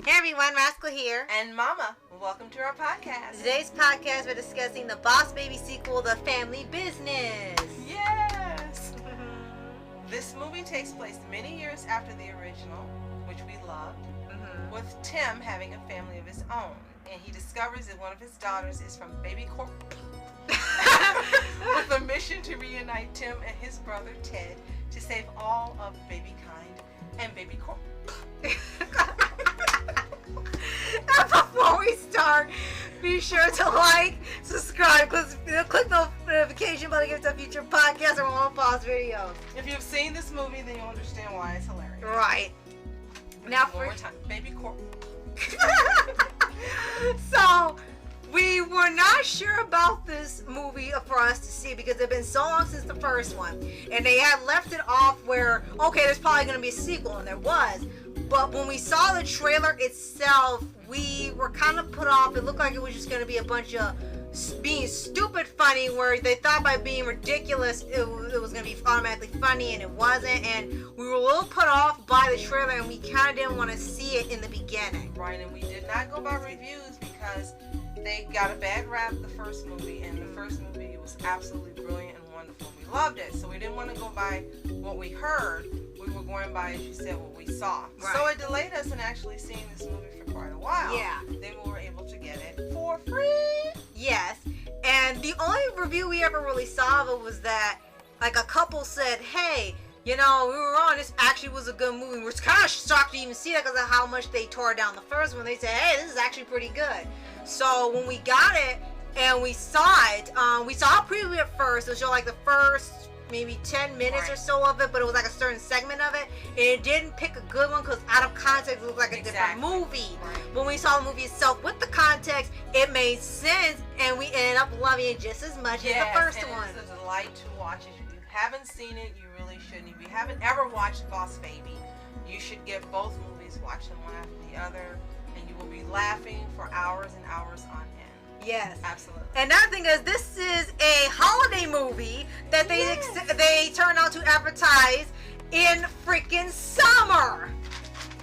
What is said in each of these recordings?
Hey everyone, Rascal here. And Mama, welcome to our podcast. Today's podcast, we're discussing the Boss Baby sequel, The Family Business. Yes! This movie takes place many years after the original, which we loved, with Tim having a family of his own. And he discovers that one of his daughters is from BabyCorp, with a mission to reunite Tim and his brother Ted to save all of babykind and BabyCorp. And before we start, be sure to like, subscribe, click the notification button to get to future podcasts or more pause videos. If you've seen this movie, then you'll understand why it's hilarious. Right. Now one more time, BabyCorp. So, we were not sure about this movie for us to see because it had been so long since the first one. And they had left it off where, okay, there's probably going to be a sequel, and there was. But when we saw the trailer itself, we were kind of put off. It looked like it was just going to be a bunch of being stupid funny, where they thought by being ridiculous it was going to be automatically funny, and it wasn't. And we were a little put off by the trailer, and we kind of didn't want to see it in the beginning. Right, and we did not go by reviews because they got a bad rap, the first movie, and the first movie was absolutely brilliant and wonderful. We loved it, so we didn't want to go by what we heard. We were going by, as you said, what we saw. Right. So it delayed us in actually seeing this movie for quite a while. Yeah. Then we were able to get it for free. Yes, and the only review we ever really saw of it was that, like, a couple said, hey, you know, we were wrong, this actually was a good movie. We're kind of shocked to even see that because of how much they tore down the first one. They said, hey, this is actually pretty good. So when we got it and we saw it, we saw a preview at first. It showed like the first maybe 10 minutes or so of it, but it was like a certain segment of it, and it didn't pick a good one because out of context it looked like a different movie. Right. When we saw the movie itself with the context, it made sense, and we ended up loving it just as much as the first one. It's a delight to watch it. If you haven't seen it, you really shouldn't. If you haven't ever watched Boss Baby, you should get both movies, watch them one after the other, and you will be laughing for hours and hours on end. Yes, absolutely. And another thing is, this is a holiday movie that they turn out to advertise in freaking summer.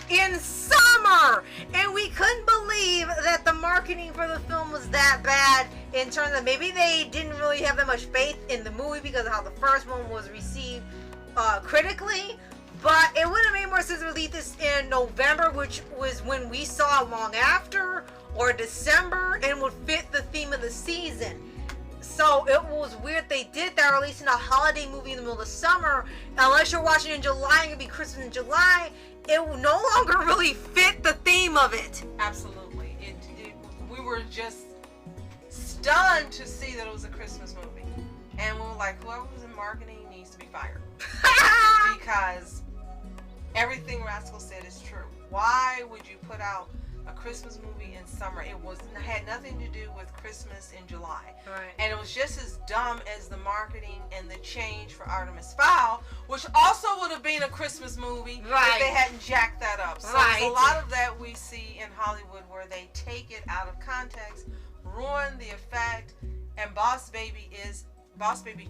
In summer, and we couldn't believe that the marketing for the film was that bad. In terms of maybe they didn't really have that much faith in the movie because of how the first one was received critically. But it would have made more sense to release this in November, which was when we saw Long After, or December, and would fit the theme of the season. So it was weird they did that, releasing a holiday movie in the middle of the summer. Unless you're watching in July and it'd be Christmas in July, it will no longer really fit the theme of it. Absolutely. We were just stunned to see that it was a Christmas movie. And we were like, whoever was in marketing needs to be fired. Because everything Rascal said is true. Why would you put out a Christmas movie in summer? It had nothing to do with Christmas in July. Right. And it was just as dumb as the marketing and the change for Artemis Fowl, which also would have been a Christmas movie if they hadn't jacked that up. So there's a lot of that we see in Hollywood where they take it out of context, ruin the effect, and Boss Baby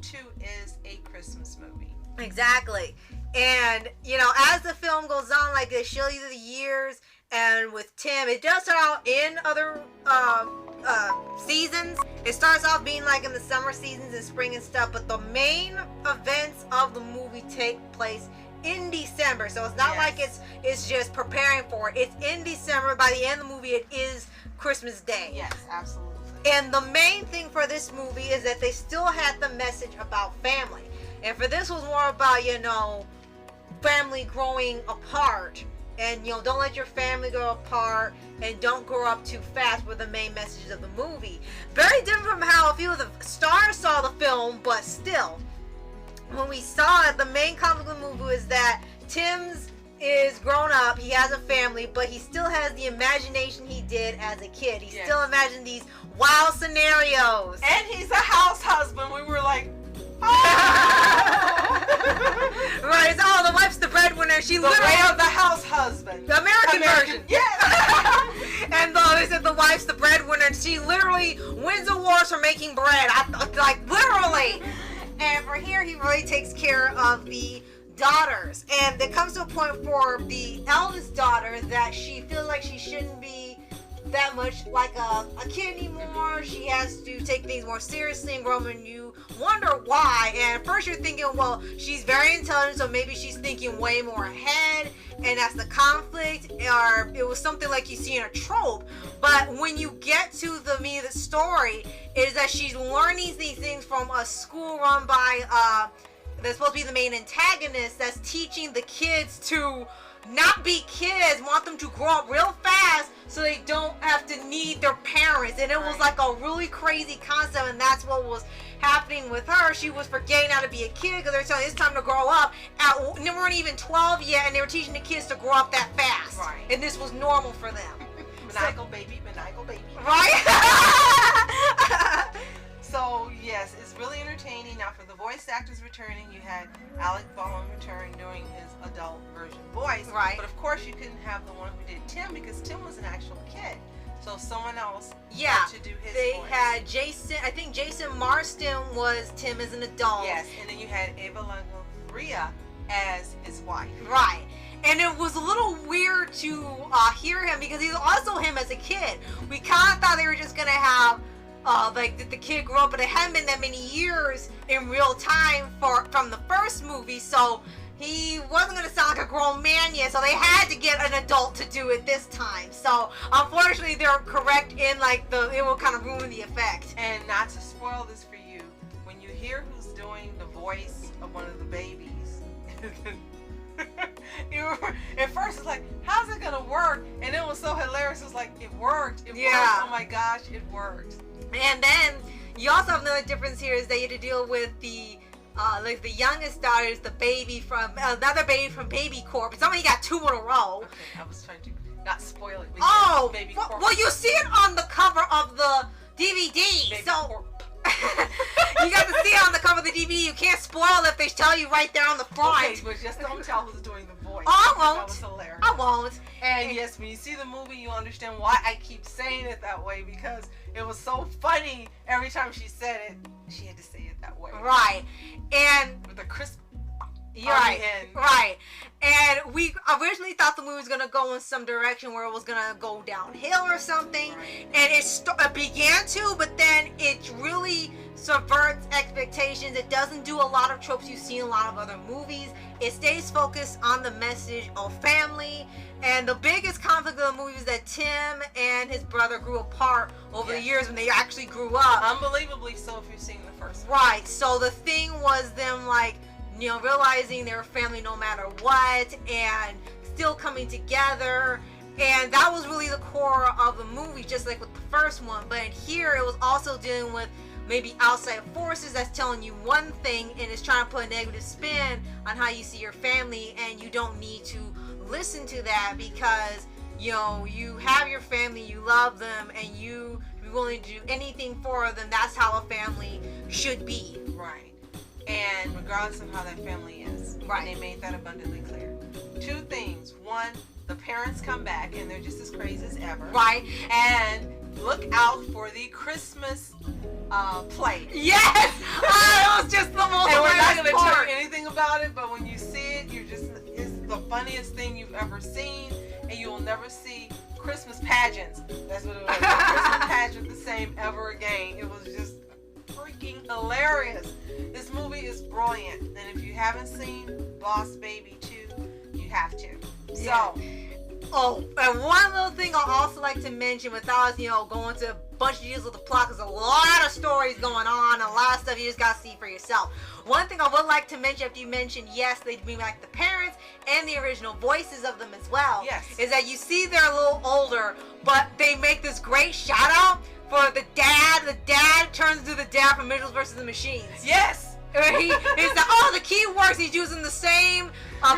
2 is a Christmas movie. Exactly. And, you know, as the film goes on, like, they show you the years, and with Tim, it does start out in other seasons. It starts off being like in the summer seasons and spring and stuff, but the main events of the movie take place in December. So it's not like it's just preparing for it. It's in December. By the end of the movie, it is Christmas Day. Yes, absolutely. And the main thing for this movie is that they still had the message about family. And for this was more about, you know, family growing apart. And, you know, don't let your family grow apart, and don't grow up too fast were the main messages of the movie. Very different from how a few of the stars saw the film, but still, when we saw it, the main conflict of the movie is that Tim's is grown up, he has a family, but he still has the imagination he did as a kid. He still imagined these wild scenarios. And he's a house husband. We were like, right, it's the wife's the breadwinner. She the way of the house husband. The American version. Yes. And they said the wife's the breadwinner. She literally wins awards for making bread. Like, literally. And for here, he really takes care of the daughters, and it comes to a point for the eldest daughter that she feels like she shouldn't be that much like a kid anymore. She has to take things more seriously and grow up, and you wonder why. And at first you're thinking, well, she's very intelligent, so maybe she's thinking way more ahead, and that's the conflict, or it was something like you see in a trope. But when you get to the meat of the story, is that she's learning these things from a school run by that's supposed to be the main antagonist, that's teaching the kids to not be kids, want them to grow up real fast so they don't have to need their parents. And it was like a really crazy concept, and that's what was happening with her. She was forgetting how to be a kid because they were telling her it's time to grow up. They weren't even 12 yet, and they were teaching the kids to grow up that fast. Right. And this was normal for them. Maniacal baby, maniacal baby. Right? So, yes, it's really entertaining. Now, for the voice actors returning, you had Alec Baldwin return doing his adult version voice. Right. But, of course, you couldn't have the one who did Tim because Tim was an actual kid. So, someone else had to do his they voice. had Jason, I think Jason Marsden was Tim as an adult. Yes, and then you had Ava Longoria as his wife. Right. And it was a little weird to hear him because he's also him as a kid. We kind of thought they were just going to have like that the kid grew up, but it hadn't been that many years in real time from the first movie, so he wasn't going to sound like a grown man yet, so they had to get an adult to do it this time. So unfortunately they're correct in like it will kind of ruin the effect. And not to spoil this for you, when you hear who's doing the voice of one of the babies, at first it's like, how's it gonna work? And it was so hilarious. It was like, it worked. It worked. Oh my gosh, it worked. And then you also have another difference here is that you had to deal with the like the youngest daughter is the baby from another baby from BabyCorp. It's only got 2 in a row. Okay, I was trying to not spoil it. Oh, BabyCorp. well, you see it on the cover of the DVD. BabyCorp. You got to see it on the cover of the DVD. You can't spoil it if they tell you right there on the front. Okay, but just don't tell who's doing the voice. Oh, I won't. That was hilarious. I won't. And yes, when you see the movie, you understand why I keep saying it that way, because it was so funny every time she said it. She had to say it that way. Right. And with a crisp. Right. Right. And we originally thought the movie was gonna go in some direction where it was gonna go downhill or something, Right. and it began to, but then it really subverts expectations. It doesn't do a lot of tropes you see in a lot of other movies. It stays focused on the message of family. And the biggest conflict of the movie is that Tim and his brother grew apart over the years when they actually grew up. Unbelievably so, if you've seen the first one. Right. So the thing was them like, you know, realizing they were family no matter what, and still coming together. And that was really the core of the movie, just like with the first one. But here it was also dealing with maybe outside forces that's telling you one thing and is trying to put a negative spin on how you see your family, and you don't need to listen to that because, you know, you have your family, you love them, and you be willing to do anything for them. That's how a family should be. Right. And regardless of how that family is. Right. And they made that abundantly clear. 2 things. One, the parents come back and they're just as crazy as ever. Right. And look out for the Christmas play. Yes! It was just the most And we're not hilarious going to part. tell you anything about it, but when you see it, it's the funniest thing you've ever seen, and you will never see Christmas pageants. That's what it was. Christmas pageant the same ever again. It was just freaking hilarious. This movie is brilliant, and if you haven't seen Boss Baby 2, you have to. Yeah. So, oh, and one little thing I'd also like to mention without, you know, going to a bunch of details with the plot, because a lot of stories going on, a lot of stuff you just got to see for yourself. One thing I would like to mention, after you mentioned, yes, they bring back the parents and the original voices of them as well. Yes. Is that you see they're a little older, but they make this great shout out for the dad. The dad turns into the dad from Mitchell vs. the Machines. yes! He's like, oh, the key works. He's using the same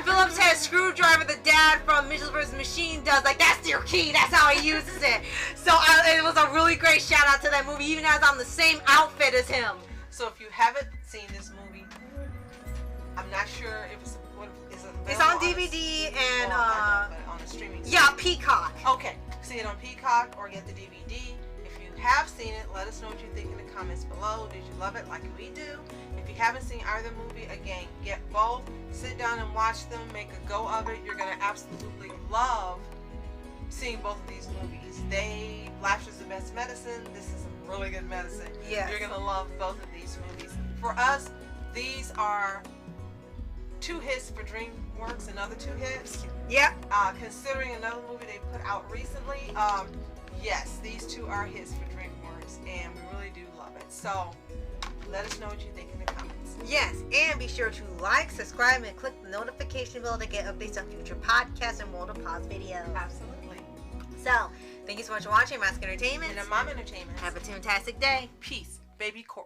Phillips head screwdriver the dad from Mitchell vs. Machine does. Like, that's your key. That's how he uses it. So it was a really great shout out to that movie, even as I'm the same outfit as him. So if you haven't seen this movie, I'm not sure if it's It's on DVD and on a streaming service. yeah, Peacock. Okay, see it on Peacock or get the DVD. If you have seen it, let us know what you think in the comments below. Did you love it like we do? If you haven't seen either movie, again, get both. Sit down and watch them. Make a go of it. You're going to absolutely love seeing both of these movies. Laughter's the best medicine. This is some really good medicine. Yes. You're going to love both of these movies. For us, these are 2 hits for DreamWorks, another 2 hits. Yep. Considering another movie they put out recently, yes, these 2 are hits for DreamWorks, and we really do love it. So, let us know what you think in the comments. Yes, and be sure to like, subscribe, and click the notification bell to get updates on future podcasts and World of Paws videos. Absolutely. So, thank you so much for watching Mask Entertainment. And Mom Entertainment. Have a fantastic day. Peace. BabyCorp.